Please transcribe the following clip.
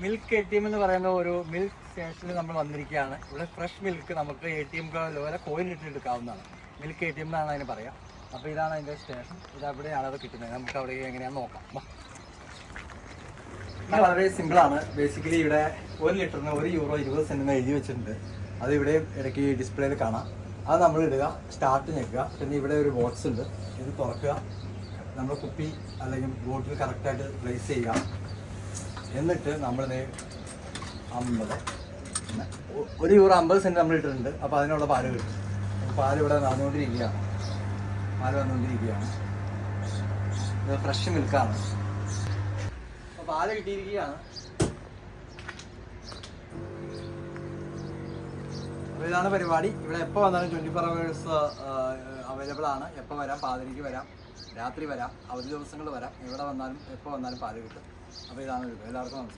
Milk ATM എന്ന് പറയുന്ന ഒരു മിൽക്ക് സ്റ്റേഷനിൽ നമ്മൾ വന്നിരിക്കുകയാണ്. ഇവിടെ ഫ്രഷ് മിൽക്ക് നമുക്ക് ATM പോലെ കോയിൻ ഇട്ടെടുക്കാവുന്നതാണ്. മിൽക്ക് ATM എന്നാണ് അതിന് പറയാം. അപ്പോൾ ഇതാണ് അതിൻ്റെ സ്റ്റേഷൻ. ഇത് അവിടെയാണ് അത് കിട്ടുന്നത്. നമുക്ക് അവിടെ എങ്ങനെയാണെന്ന് നോക്കാം. ഇത് വളരെ സിമ്പിളാണ്. ബേസിക്കലി ഇവിടെ 1 ലിറ്ററിന് €1 എഴുതി വെച്ചിട്ടുണ്ട്. അത് ഇവിടെ ഇടയ്ക്ക് ഡിസ്പ്ലേയിൽ കാണാം. അത് നമ്മൾ ഇടുക, സ്റ്റാർട്ട് ഞെക്കുക. പിന്നെ ഇവിടെ ഒരു ബോക്സ് ഉണ്ട്. ഇത് തുറക്കുക, നമ്മൾ കുപ്പി അല്ലെങ്കിൽ ബോട്ടിൽ കറക്റ്റായിട്ട് പ്ലേസ് ചെയ്യുക. എന്നിട്ട് നമ്മൾ €1 നമ്മൾ ഇട്ടിട്ടുണ്ട്. അപ്പോൾ അതിനുള്ള പാല് കിട്ടും. പാൽ ഇവിടെ നടന്നുകൊണ്ടിരിക്കുകയാണ്. ഇത് ഫ്രഷ് മിൽക്കാണ്. അപ്പോൾ പാല് കിട്ടിയിരിക്കുകയാണ്. അപ്പോൾ ഇതാണ് പരിപാടി. ഇവിടെ എപ്പോൾ വന്നാലും 24 hours അവൈലബിൾ ആണ്. എപ്പോൾ വരാം, പാതിരിക്ക് വരാം, രാത്രി വരാം, അവധി ദിവസങ്ങൾ വരാം. എവിടെ വന്നാലും എപ്പോൾ വന്നാലും പാല് കിട്ടും. അപ്പോൾ ഇതാണ് എല്ലാവർക്കും നമസ്കാരം.